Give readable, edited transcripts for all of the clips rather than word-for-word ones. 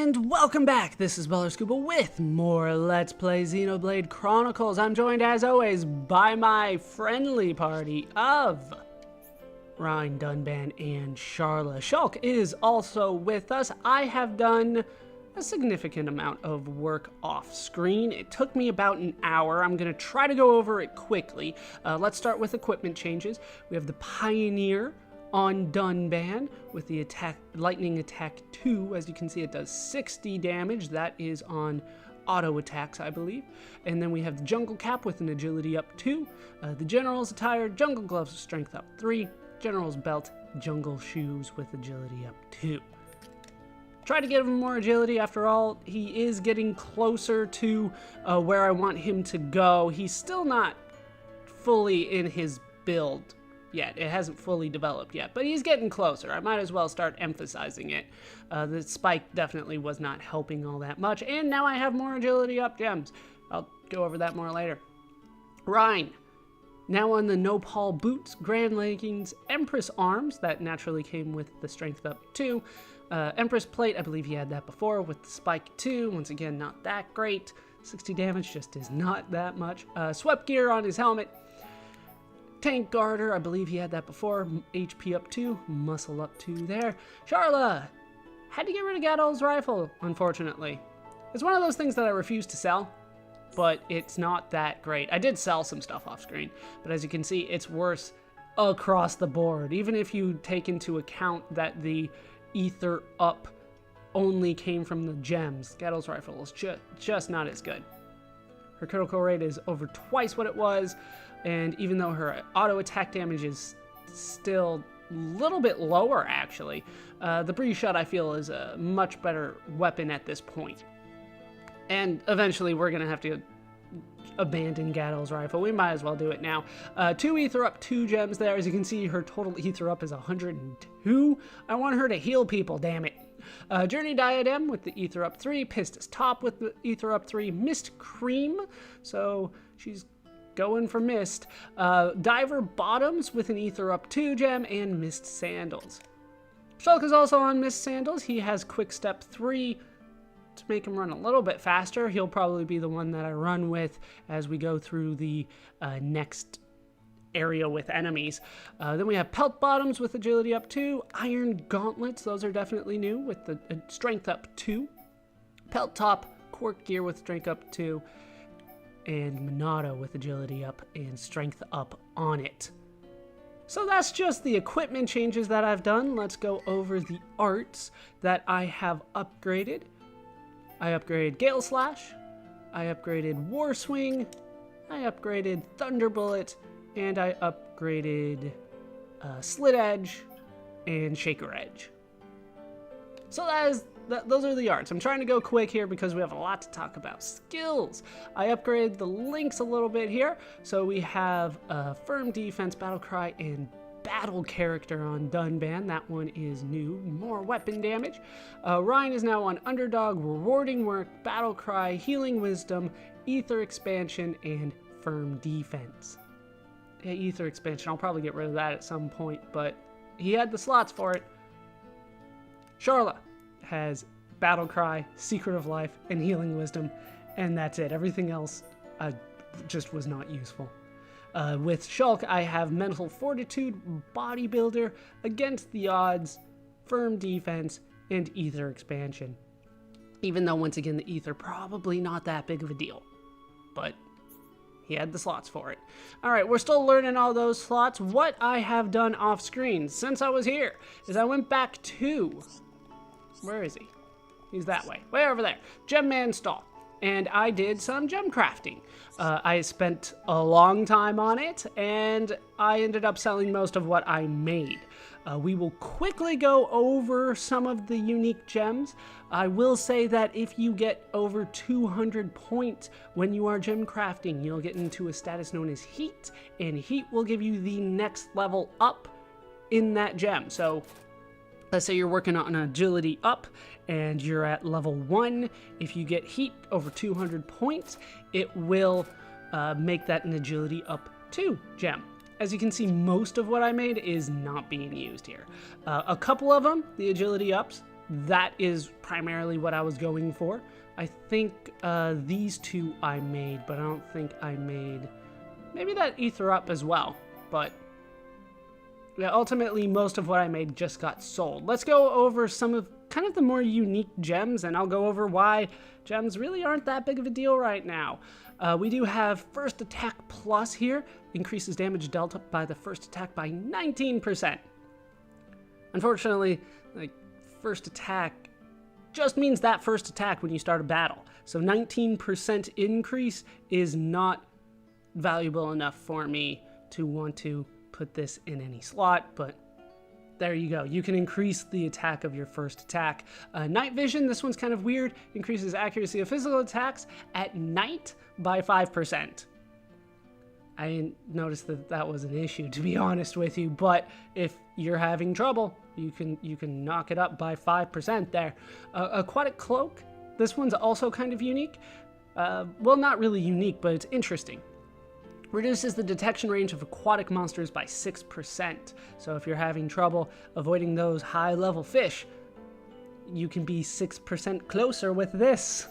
And welcome back, this is Scuba with more Let's Play Xenoblade Chronicles. I'm joined as always by my friendly party of Ryan, Dunban, and Charla. Shulk is also with us. I have done a significant amount of work off screen. It took me about an hour. I'm going to try to go over it quickly. Let's start with equipment changes. We have the Pioneer on Dunban with the lightning attack 2. As you can see, it does 60 damage. That is on auto attacks, I believe. And then we have the jungle cap with an agility up 2, the general's attire, jungle gloves with strength up 3, general's belt, jungle shoes with agility up 2. Try to give him more agility. After all, he is getting closer to where I want him to go. He's still not fully in his build yet. It hasn't fully developed yet, but he's getting closer. I might as well start emphasizing it. The spike definitely was not helping all that much, and now I have more agility up gems. I'll go over that more later. Rhine, now on the Nopal boots, grand leggings, Empress arms, that naturally came with the strength up 2. Empress plate, I believe he had that before with the spike 2. Once again, not that great. 60 damage just is not that much. Swept gear on his helmet. Tank Garter, I believe he had that before. HP up 2, muscle up 2 there. Charla had to get rid of Gadol's rifle, unfortunately. It's one of those things that I refuse to sell, but it's not that great. I did sell some stuff off screen, but as you can see, it's worse across the board. Even if you take into account that the ether up only came from the gems, Gadol's rifle is just not as good. Her critical rate is over twice what it was, and even though her auto attack damage is still a little bit lower, actually, the breeze shot I feel is a much better weapon at this point. And eventually we're going to have to abandon Gadol's rifle. We might as well do it now. 2 ether up, 2 gems there. As you can see, her total ether up is 102. I want her to heal people, damn it. Journey Diadem with the ether up 3, Pistis Top with the ether up 3, Mist Cream, so she's going for Mist, Diver Bottoms with an ether up 2 gem, and Mist Sandals. Shulk is also on Mist Sandals. He has Quick Step 3 to make him run a little bit faster. He'll probably be the one that I run with as we go through the next area with enemies. Then we have Pelt Bottoms with agility up 2, Iron Gauntlets, those are definitely new with the strength up 2, Pelt Top, Cork Gear with strength up 2, and Monado with agility up and strength up on it. So that's just the equipment changes that I've done. Let's go over the arts that I have upgraded. I upgraded Gale Slash, I upgraded War Swing, I upgraded Thunderbullet, and I upgraded Slit Edge and Shaker Edge. So those are the arts. I'm trying to go quick here because we have a lot to talk about. Skills. I upgraded the links a little bit here. So we have Firm Defense, Battle Cry, and Battle Character on Dunban. That one is new. More weapon damage. Ryan is now on Underdog, Rewarding Work, Battle Cry, Healing Wisdom, Ether Expansion, and Firm Defense. Yeah, Ether Expansion. I'll probably get rid of that at some point, but he had the slots for it. Charla has Battle Cry, Secret of Life, and Healing Wisdom, and that's it. Everything else just was not useful. With Shulk, I have Mental Fortitude, Bodybuilder, Against the Odds, Firm Defense, and Ether Expansion. Even though, once again, the Ether probably not that big of a deal, but he had the slots for it. All right, we're still learning all those slots. What I have done off screen since I was here is I went back to, where is he? He's that way over there, Gem Man Stall. And I did some gem crafting. I spent a long time on it, and I ended up selling most of what I made. We will quickly go over some of the unique gems. I will say that if you get over 200 points when you are gem crafting, you'll get into a status known as Heat, and Heat will give you the next level up in that gem. So let's say you're working on agility up and you're at level 1. If you get Heat over 200 points, it will make that an agility up 2 gem. As you can see, most of what I made is not being used here. A couple of them, the agility ups, that is primarily what I was going for. I think these two I made, but I don't think I made maybe that ether up as well. But yeah, ultimately, most of what I made just got sold. Let's go over some of kind of the more unique gems, and I'll go over why gems really aren't that big of a deal right now. We do have First Attack Plus here. Increases damage dealt by the first attack by 19%. Unfortunately, like, first attack just means that first attack when you start a battle. So 19% increase is not valuable enough for me to want to put this in any slot, but there you go. You can increase the attack of your first attack. Night Vision, this one's kind of weird. Increases accuracy of physical attacks at night by 5%. I didn't notice that was an issue, to be honest with you, but if you're having trouble, you can knock it up by 5% there. Aquatic Cloak, this one's also kind of unique. Well, not really unique, but it's interesting. Reduces the detection range of aquatic monsters by 6%. So if you're having trouble avoiding those high-level fish, you can be 6% closer with this.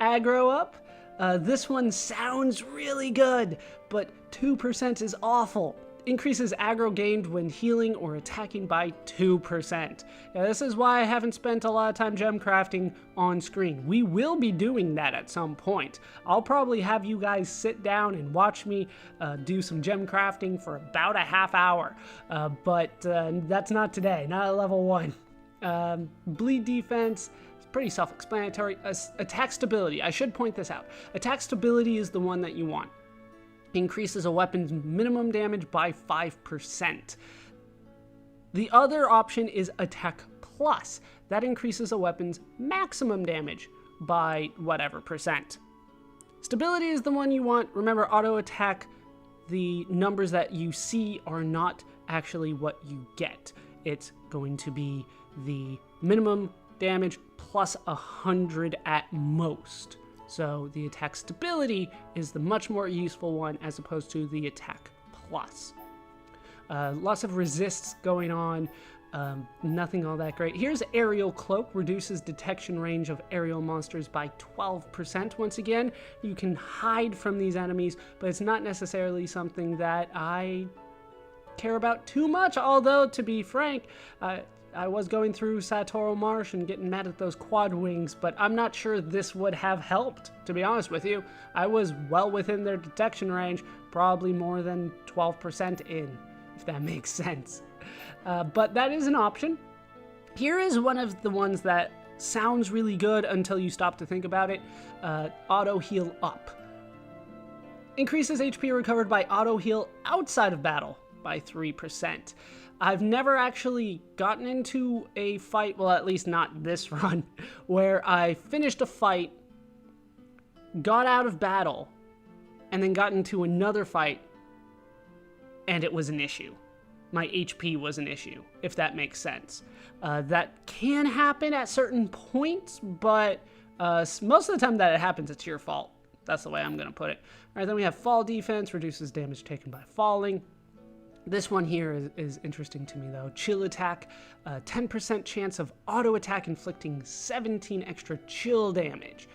Aggro up. This one sounds really good, but 2% is awful. Increases aggro gained when healing or attacking by 2%. Yeah, this is why I haven't spent a lot of time gem crafting on screen. We will be doing that at some point. I'll probably have you guys sit down and watch me do some gem crafting for about a half hour, but that's not today, not at level 1. Bleed defense. Pretty self-explanatory. Attack stability. I should point this out. Attack stability is the one that you want. Increases a weapon's minimum damage by 5%. The other option is Attack Plus. That increases a weapon's maximum damage by whatever percent. Stability is the one you want. Remember, auto attack, the numbers that you see are not actually what you get. It's going to be the minimum damage plus 100 at most. So the attack stability is the much more useful one as opposed to the attack plus. Lots of resists going on, nothing all that great. Here's Aerial Cloak, reduces detection range of aerial monsters by 12%. Once again, you can hide from these enemies, but it's not necessarily something that I care about too much, although to be frank, I was going through Satoru Marsh and getting mad at those quad wings, but I'm not sure this would have helped, to be honest with you. I was well within their detection range, probably more than 12% in, if that makes sense. But that is an option. Here is one of the ones that sounds really good until you stop to think about it. Auto Heal Up. Increases HP recovered by auto heal outside of battle by 3%. I've never actually gotten into a fight, well, at least not this run, where I finished a fight, got out of battle, and then got into another fight, and it was an issue. My HP was an issue, if that makes sense. That can happen at certain points, but most of the time that it happens, it's your fault. That's the way I'm going to put it. All right, then we have Fall Defense, reduces damage taken by falling. This one here is interesting to me, though. Chill Attack, 10% chance of auto attack inflicting 17 extra chill damage.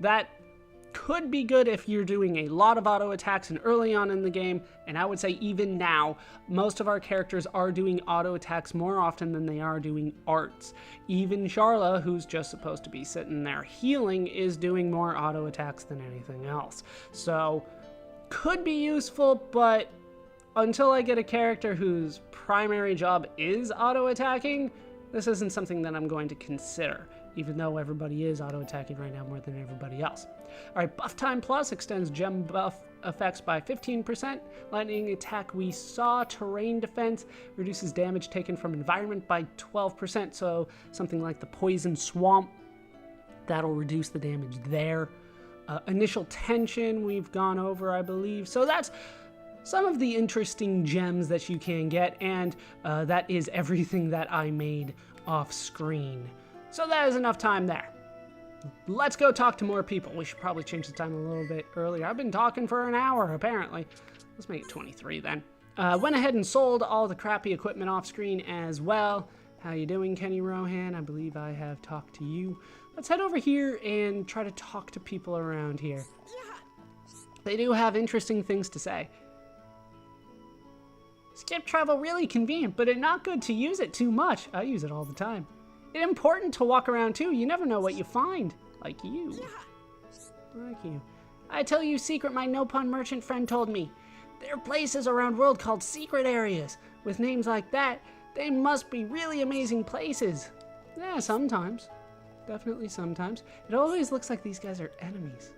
That could be good if you're doing a lot of auto attacks and early on in the game, and I would say even now, most of our characters are doing auto attacks more often than they are doing arts. Even Charla, who's just supposed to be sitting there healing, is doing more auto attacks than anything else. So, could be useful, but until I get a character whose primary job is auto-attacking, this isn't something that I'm going to consider, even though everybody is auto-attacking right now more than everybody else. Alright, Buff Time Plus extends gem buff effects by 15%. Lightning Attack We Saw, Terrain Defense, reduces damage taken from environment by 12%, so something like the Poison Swamp, that'll reduce the damage there. Initial Tension we've gone over, I believe, so that's some of the interesting gems that you can get, and that is everything that I made off screen. So that is enough time there. Let's go talk to more people. We should probably change the time a little bit earlier. I've been talking for an hour, apparently. Let's make it 23 then. Went ahead and sold all the crappy equipment off screen as well. How you doing, Kenny Rohan? I believe I have talked to you. Let's head over here and try to talk to people around here. They do have interesting things to say. Skip travel really convenient, but it's not good to use it too much. I use it all the time. It's important to walk around too. You never know what you find. Like you. Like you. I tell you a secret my no-pun merchant friend told me. There are places around world called secret areas. With names like that, they must be really amazing places. Yeah, sometimes. Definitely sometimes. It always looks like these guys are enemies.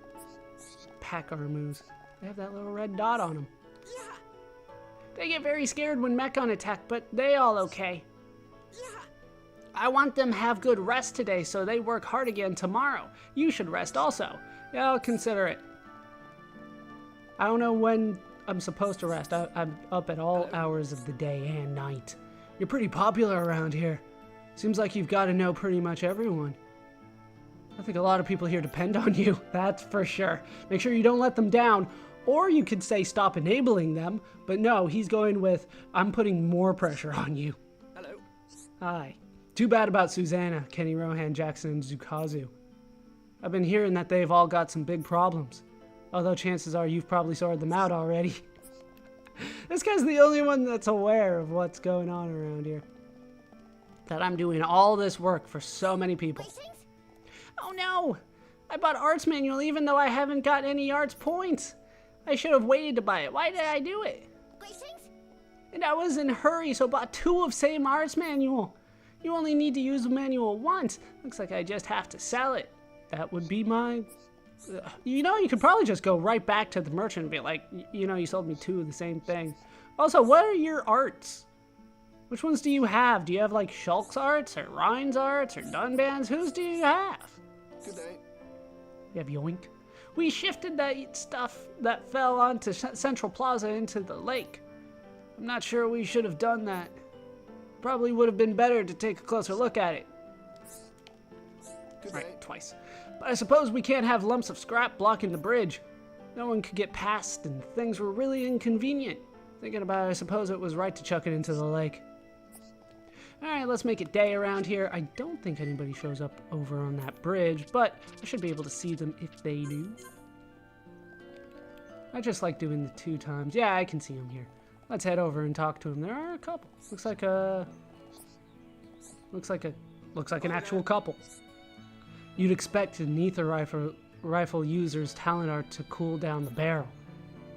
Pack Armus. They have that little red dot on them. They get very scared when Mechon attack, but they all okay. I want them have good rest today so they work hard again tomorrow. You should rest also. Yeah, I'll consider it. I don't know when I'm supposed to rest. I'm up at all hours of the day and night. You're pretty popular around here. Seems like you've got to know pretty much everyone. I think a lot of people here depend on you, that's for sure. Make sure you don't let them down. Or you could say stop enabling them, but no, he's going with, I'm putting more pressure on you. Hello. Hi. Too bad about Susanna, Kenny Rohan, Jackson, and Zukazu. I've been hearing that they've all got some big problems. Although chances are you've probably sorted them out already. This guy's the only one that's aware of what's going on around here. That I'm doing all this work for so many people. Oh no! I bought arts manual even though I haven't got any arts points. I should have waited to buy it. Why did I do it? And I was in a hurry, so bought 2 of same arts manual. You only need to use the manual once. Looks like I just have to sell it. That would be my... You know, you could probably just go right back to the merchant and be like, you know, you sold me 2 of the same thing. Also, what are your arts? Which ones do you have? Do you have like Shulk's arts or Rhine's arts or Dunban's? Whose do you have? Good day. You have Yoink? We shifted that stuff that fell onto Central Plaza into the lake. I'm not sure we should have done that. Probably would have been better to take a closer look at it. Good day. Right, twice. But I suppose we can't have lumps of scrap blocking the bridge. No one could get past and things were really inconvenient. Thinking about it, I suppose it was right to chuck it into the lake. Alright, let's make it day around here. I don't think anybody shows up over on that bridge, but I should be able to see them if they do. I just like doing the 2 times. Yeah, I can see them here. Let's head over and talk to them. There are a couple. Looks like an actual couple. You'd expect an ether rifle user's talent art to cool down the barrel.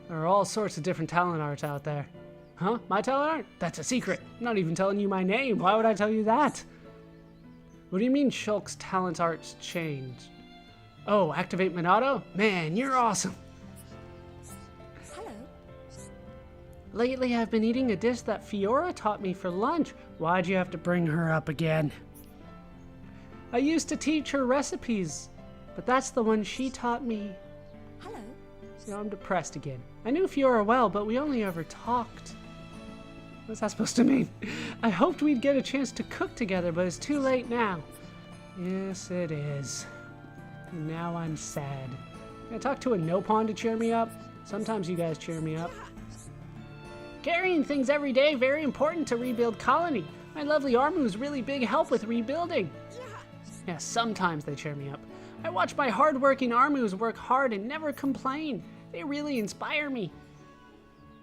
There are all sorts of different talent arts out there. Huh? My talent art? That's a secret. I'm not even telling you my name. Why would I tell you that? What do you mean Shulk's talent arts changed? Oh, activate Minato? Man, you're awesome. Hello. Lately, I've been eating a dish that Fiora taught me for lunch. Why'd you have to bring her up again? I used to teach her recipes, but that's the one she taught me. Hello. Now I'm depressed again. I knew Fiora well, but we only ever talked. What's that supposed to mean? I hoped we'd get a chance to cook together, but it's too late now. Yes, it is. And now I'm sad. Can I talk to a no-pawn to cheer me up? Sometimes you guys cheer me up. Carrying things every day, very important to rebuild colony. My lovely Armu is really big help with rebuilding. Yeah, sometimes they cheer me up. I watch my hard-working Armus work hard and never complain. They really inspire me.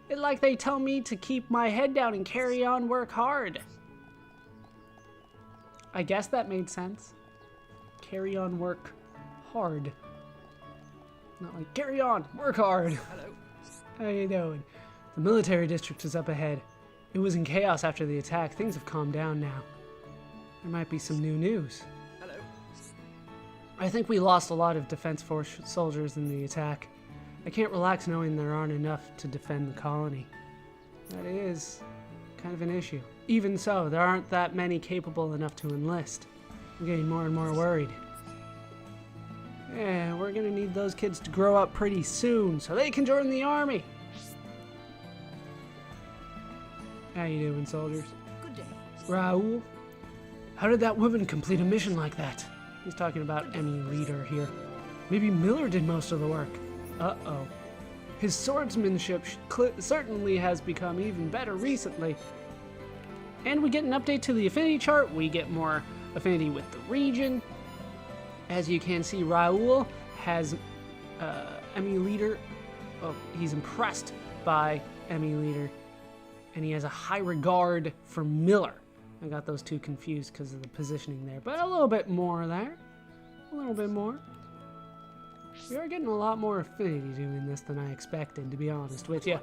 It's like they tell me to keep my head down and carry on, work hard. I guess that made sense. Carry on, work hard. Not like, carry on, work hard. Hello. How you doing? The military district is up ahead. It was in chaos after the attack. Things have calmed down now. There might be some new news. Hello. I think we lost a lot of Defense Force soldiers in the attack. I can't relax knowing there aren't enough to defend the colony. That is kind of an issue. Even so, there aren't that many capable enough to enlist. I'm getting more and more worried. Yeah, we're gonna need those kids to grow up pretty soon so they can join the army. How you doing, soldiers? Good day. Raoul? How did that woman complete a mission like that? He's talking about any leader here. Maybe Miller did most of the work. Uh-oh. His swordsmanship certainly has become even better recently. And we get an update to the affinity chart. We get more affinity with the region. As you can see, Raul has Emmy Leader. Oh, he's impressed by Emmy Leader. And he has a high regard for Miller. I got those two confused because of the positioning there. But a little bit more there. A little bit more. We are getting a lot more affinity doing this than I expected, to be honest with you.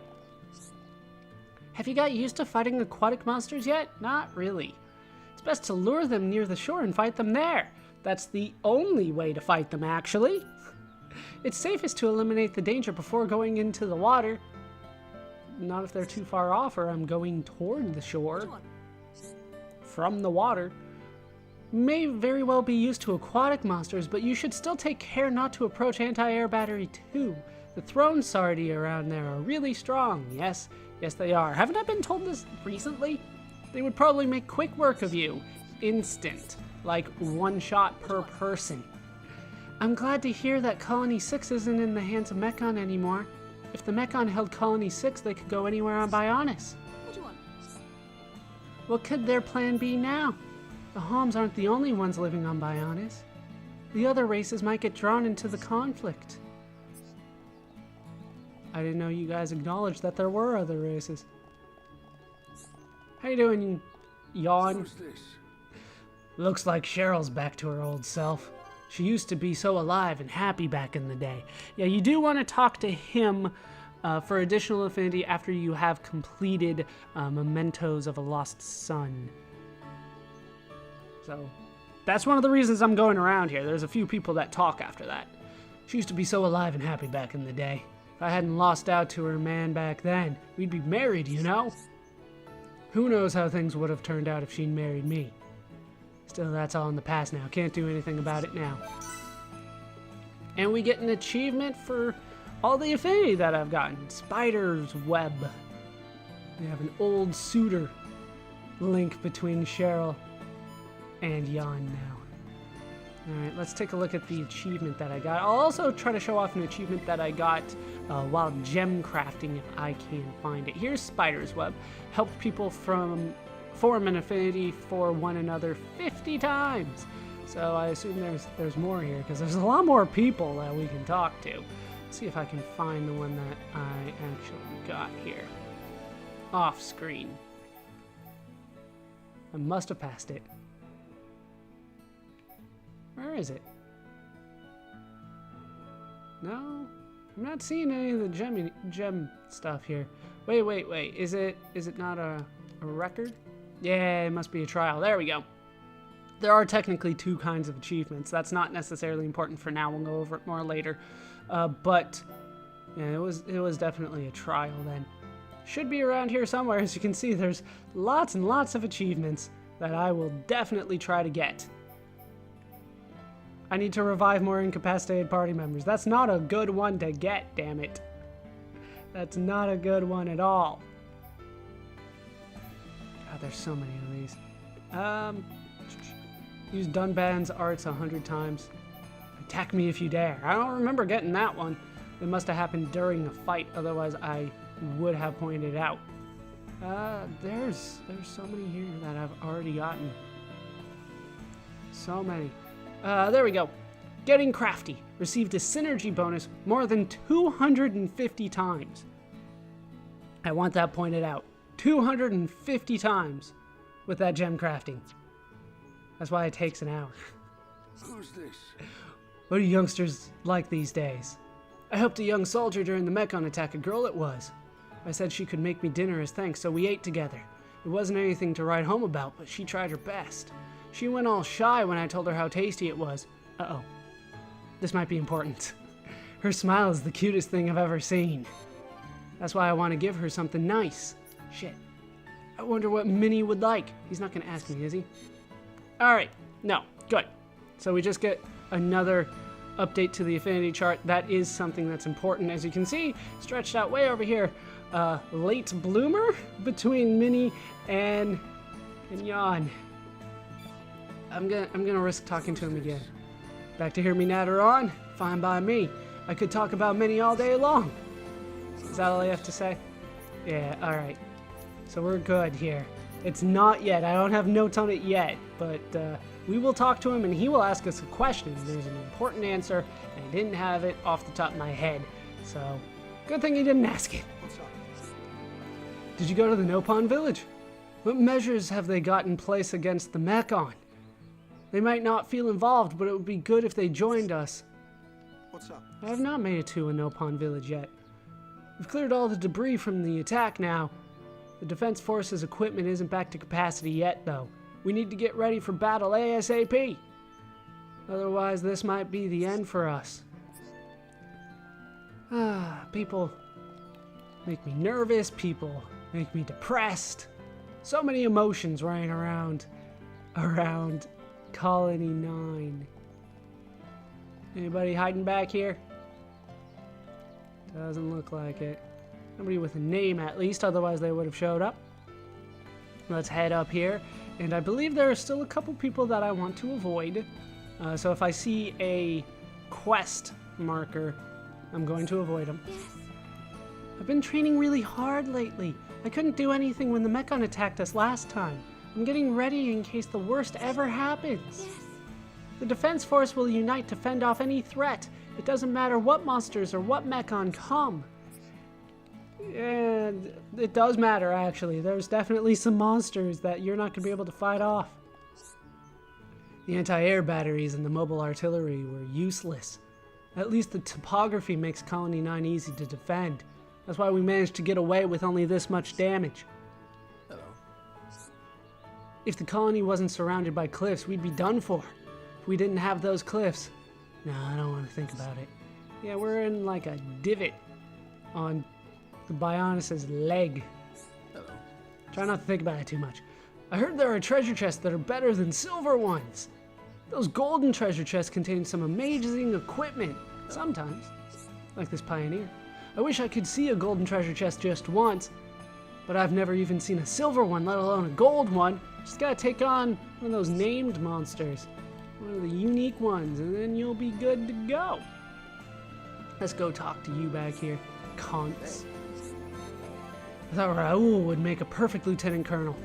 Have you got used to fighting aquatic monsters yet? Not really. It's best to lure them near the shore and fight them there. That's the only way to fight them, actually. It's safest to eliminate the danger before going into the water. Not if they're too far off or I'm going toward the shore. From the water. May very well be used to aquatic monsters, but you should still take care not to approach Anti-Air Battery 2. The Throne Sardi around there are really strong. Yes, they are. Haven't I been told this recently? They would probably make quick work of you. Instant. Like one shot per person. I'm glad to hear that Colony 6 isn't in the hands of Mechon anymore. If the Mechon held Colony 6, they could go anywhere on Bionis. What could their plan be now? The Homs aren't the only ones living on Bionis. The other races might get drawn into the conflict. I didn't know you guys acknowledged that there were other races. How you doing, Yawn? Who's this? Looks like Cheryl's back to her old self. She used to be so alive and happy back in the day. Yeah, you do want to talk to him for additional affinity after you have completed Mementos of a Lost Son. So, that's one of the reasons I'm going around here. There's a few people that talk after that. She used to be so alive and happy back in the day. If I hadn't lost out to her man back then, we'd be married, you know? Who knows how things would have turned out if she'd married me. Still, that's all in the past now. Can't do anything about it now. And we get an achievement for all the affinity that I've gotten. Spider's Web. We have an old suitor link between Cheryl and Jan now. Alright, let's take a look at the achievement that I got. I'll also try to show off an achievement that I got while gem crafting if I can find it. Here's Spider's Web. Helped people form an affinity for one another 50 times. So I assume there's more here because there's a lot more people that we can talk to. Let's see if I can find the one that I actually got here. Off screen. I must have passed it. Where is it? No, I'm not seeing any of the gem stuff here. Wait. Is it not a record? Yeah, it must be a trial. There we go. There are technically two kinds of achievements. That's not necessarily important for now. We'll go over it more later. But yeah, it was definitely a trial then. Should be around here somewhere. As you can see, there's lots and lots of achievements that I will definitely try to get. I need to revive more incapacitated party members. That's not a good one to get, damn it. That's not a good one at all. God, there's so many of these. Use Dunban's arts 100 times. Attack me if you dare. I don't remember getting that one. It must have happened during a fight, otherwise I would have pointed it out. There's so many here that I've already gotten. So many. There we go. Getting Crafty. Received a synergy bonus more than 250 times. I want that pointed out. 250 times with that gem crafting. That's why it takes an hour. Who's this? What are youngsters like these days? I helped a young soldier during the Mechon attack, a girl it was. I said she could make me dinner as thanks, so we ate together. It wasn't anything to write home about, but she tried her best. She went all shy when I told her how tasty it was. Uh-oh. This might be important. Her smile is the cutest thing I've ever seen. That's why I want to give her something nice. Shit. I wonder what Minnie would like. He's not going to ask me, is he? Alright. No. Good. So we just get another update to the affinity chart. That is something that's important. As you can see, stretched out way over here. Late bloomer between Minnie and Jan. I'm gonna risk talking to him again. Back to hear me natter on? Fine by me. I could talk about Minnie all day long. Is that all I have to say? Yeah, alright. So we're good here. It's not yet. I don't have notes on it yet, but we will talk to him and he will ask us a question. There's an important answer, and I didn't have it off the top of my head. So, good thing he didn't ask it. What's up? Did you go to the Nopon village? What measures have they got in place against the Mechon? They might not feel involved, but it would be good if they joined us. What's up? I have not made it to a Nopon village yet. We've cleared all the debris from the attack now. The Defense Force's equipment isn't back to capacity yet, though. We need to get ready for battle ASAP. Otherwise, this might be the end for us. People make me nervous. People make me depressed. So many emotions running around Colony 9. Anybody hiding back here? Doesn't look like it. Nobody with a name, at least, otherwise they would have showed up. Let's head up here. And I believe there are still a couple people that I want to avoid. So if I see a quest marker, I'm going to avoid them. Yes. I've been training really hard lately. I couldn't do anything when the Mechon attacked us last time. I'm getting ready in case the worst ever happens. Yes. The Defense Force will unite to fend off any threat. It doesn't matter what monsters or what Mechon come. And it does matter, actually. There's definitely some monsters that you're not going to be able to fight off. The anti-air batteries and the mobile artillery were useless. At least the topography makes Colony 9 easy to defend. That's why we managed to get away with only this much damage. Hello. If the colony wasn't surrounded by cliffs, we'd be done for. If we didn't have those cliffs... No, I don't want to think about it. Yeah, we're in like a divot on the Bionis's leg. Hello. Try not to think about it too much. I heard there are treasure chests that are better than silver ones. Those golden treasure chests contain some amazing equipment. Sometimes. Like this Pioneer. I wish I could see a golden treasure chest just once. But I've never even seen a silver one, let alone a gold one. Just gotta take on one of those named monsters. One of the unique ones, and then you'll be good to go. Let's go talk to you back here, cunts. I thought Raoul would make a perfect lieutenant colonel.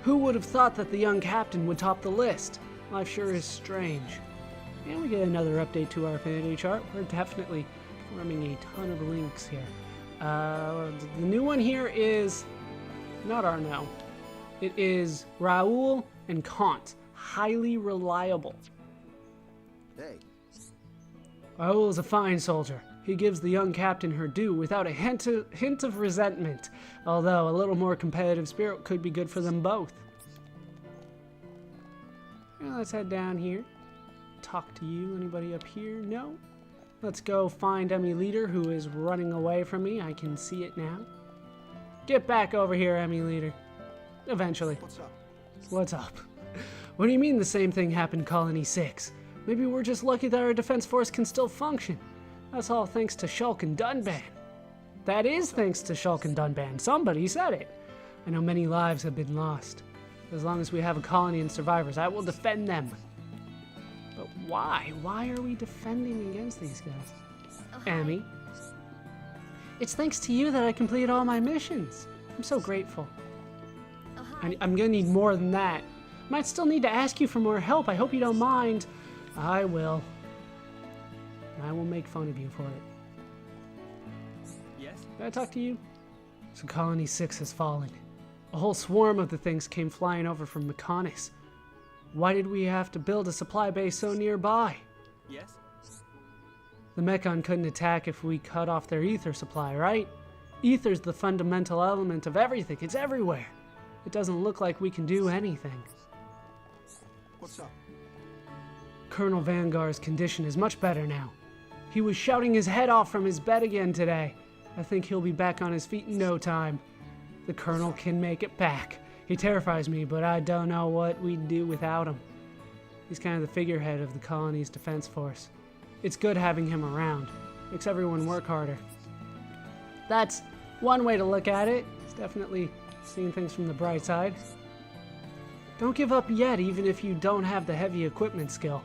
Who would have thought that the young captain would top the list? Life sure is strange. And we get another update to our affinity chart. We're definitely forming a ton of links here. The new one here is not Arnaud. It is Raoul and Kant. Highly reliable. Hey. Raoul is a fine soldier. He gives the young captain her due without a hint of resentment, although a little more competitive spirit could be good for them both. Well, let's head down here. Talk to you. Anybody up here? No? Let's go find Emmy Leader, who is running away from me. I can see it now. Get back over here, Emmy Leader. Eventually. What's up? What's up? What do you mean the same thing happened Colony 6? Maybe we're just lucky that our defense force can still function. That's all thanks to Shulk and Dunban. That is thanks to Shulk and Dunban. Somebody said it. I know many lives have been lost. As long as we have a colony and survivors, I will defend them. But why? Why are we defending against these guys? Emmy? It's thanks to you that I completed all my missions. I'm so grateful. I'm gonna need more than that. Might still need to ask you for more help. I hope you don't mind. I will. I will make fun of you for it. Yes? Did I talk to you? So Colony 6 has fallen. A whole swarm of the things came flying over from Mechonis. Why did we have to build a supply base so nearby? Yes? The Mechon couldn't attack if we cut off their ether supply, right? Ether's the fundamental element of everything. It's everywhere. It doesn't look like we can do anything. What's up? Colonel Vangar's condition is much better now. He was shouting his head off from his bed again today. I think he'll be back on his feet in no time. The Colonel can make it back. He terrifies me, but I don't know what we'd do without him. He's kind of the figurehead of the colony's defense force. It's good having him around. Makes everyone work harder. That's one way to look at it. It's definitely seeing things from the bright side. Don't give up yet, even if you don't have the heavy equipment skill.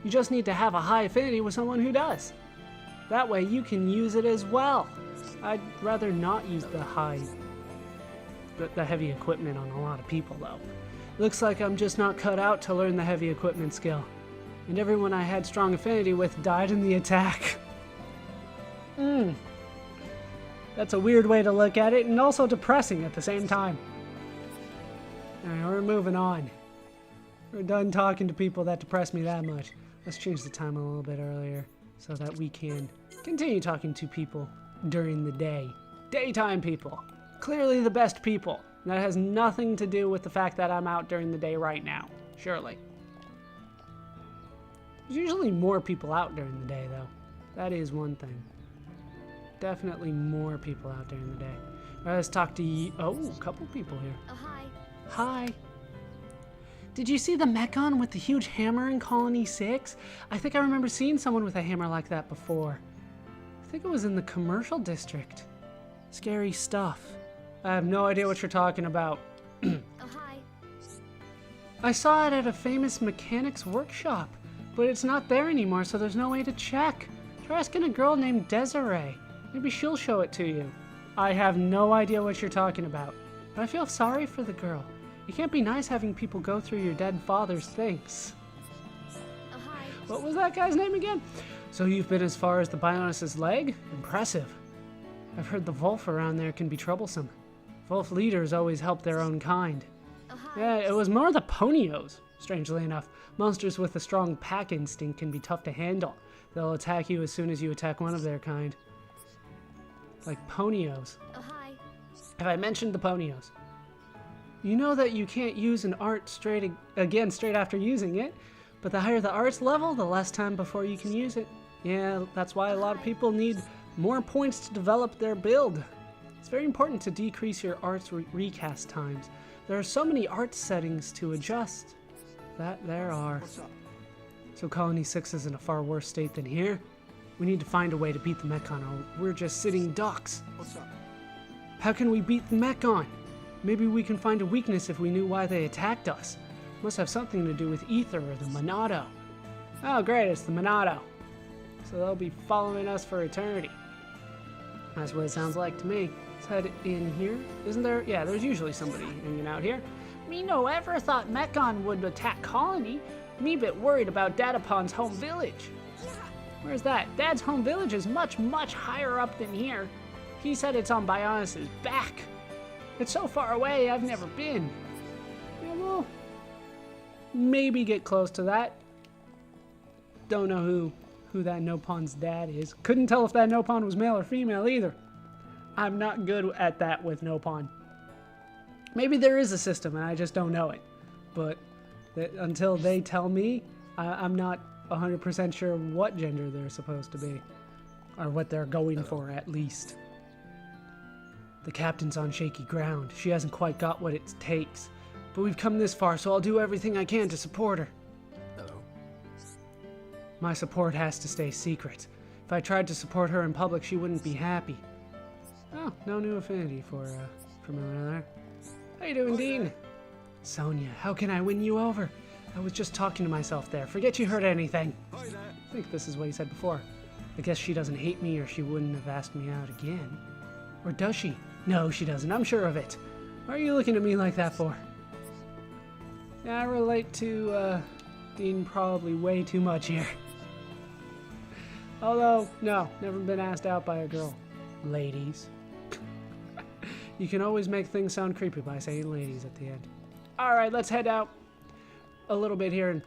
You just need to have a high affinity with someone who does. That way you can use it as well. I'd rather not use the high the heavy equipment on a lot of people, though. Looks like I'm just not cut out to learn the heavy equipment skill. And everyone I had strong affinity with died in the attack. That's a weird way to look at it, and also depressing at the same time. Alright, we're moving on. We're done talking to people that depress me that much. Let's change the time a little bit earlier so that we can continue talking to people during the day. Daytime people. Clearly the best people. And that has nothing to do with the fact that I'm out during the day right now. Surely. There's usually more people out during the day, though. That is one thing. Definitely more people out during the day. All right, let's talk to you. Oh, a couple people here. Oh, hi. Hi. Did you see the Mechon with the huge hammer in Colony 6? I think I remember seeing someone with a hammer like that before. I think it was in the commercial district. Scary stuff. I have no idea what you're talking about. Oh, hi. I saw it at a famous mechanic's workshop, but it's not there anymore, so there's no way to check. Try asking a girl named Desiree. Maybe she'll show it to you. I have no idea what you're talking about, but I feel sorry for the girl. It can't be nice having people go through your dead father's things. Oh, hi. What was that guy's name again? So you've been as far as the Bionis' leg? Impressive. I've heard the Wolf around there can be troublesome. Wolf leaders always help their own kind. Oh, hi. Yeah, it was more the Ponios, strangely enough. Monsters with a strong pack instinct can be tough to handle. They'll attack you as soon as you attack one of their kind. Like Ponios. Oh, hi. Have I mentioned the Ponios? You know that you can't use an art straight after using it, but the higher the arts level, the less time before you can use it. Yeah, that's why a lot of people need more points to develop their build. It's very important to decrease your arts recast times. There are so many art settings to adjust. That there are. What's up? So Colony 6 is in a far worse state than here. We need to find a way to beat the Mechon, or we're just sitting ducks. What's up? How can we beat the Mechon? Maybe we can find a weakness if we knew why they attacked us. Must have something to do with Ether or the Monado. Oh great, it's the Monado. So they'll be following us for eternity. That's what it sounds like to me. Let's head in here. Isn't there? Yeah, there's usually somebody hanging out here. Me no ever thought Mechon would attack Colony. Me bit worried about Datapon's home village. Where's that? Dad's home village is much, much higher up than here. He said it's on Bionis' back. It's so far away, I've never been. Yeah, well, maybe get close to that. Don't know who that Nopon's dad is. Couldn't tell if that Nopon was male or female either. I'm not good at that with Nopon. Maybe there is a system and I just don't know it. But until they tell me, I'm not 100% sure what gender they're supposed to be. Or what they're going for, at least. The captain's on shaky ground. She hasn't quite got what it takes. But we've come this far, so I'll do everything I can to support her. Hello. My support has to stay secret. If I tried to support her in public, she wouldn't be happy. Oh, no new affinity for Milner there. How you doing, Dean? Sonia, how can I win you over? I was just talking to myself there. Forget you heard anything. Hi there. I think this is what he said before. I guess she doesn't hate me or she wouldn't have asked me out again. Or does she? No, she doesn't. I'm sure of it. Why are you looking at me like that for? Yeah, I relate to, Dean probably way too much here. Although, no, never been asked out by a girl. Ladies. You can always make things sound creepy by saying ladies at the end. Alright, let's head out a little bit here and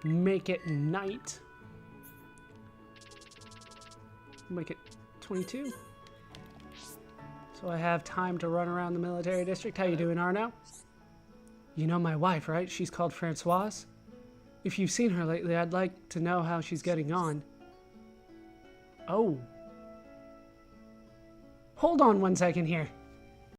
make it night. Make it 22. So I have time to run around the military district. How you doing, Arno? You know my wife, right? She's called Francoise. If you've seen her lately, I'd like to know how she's getting on. Oh. Hold on one second here.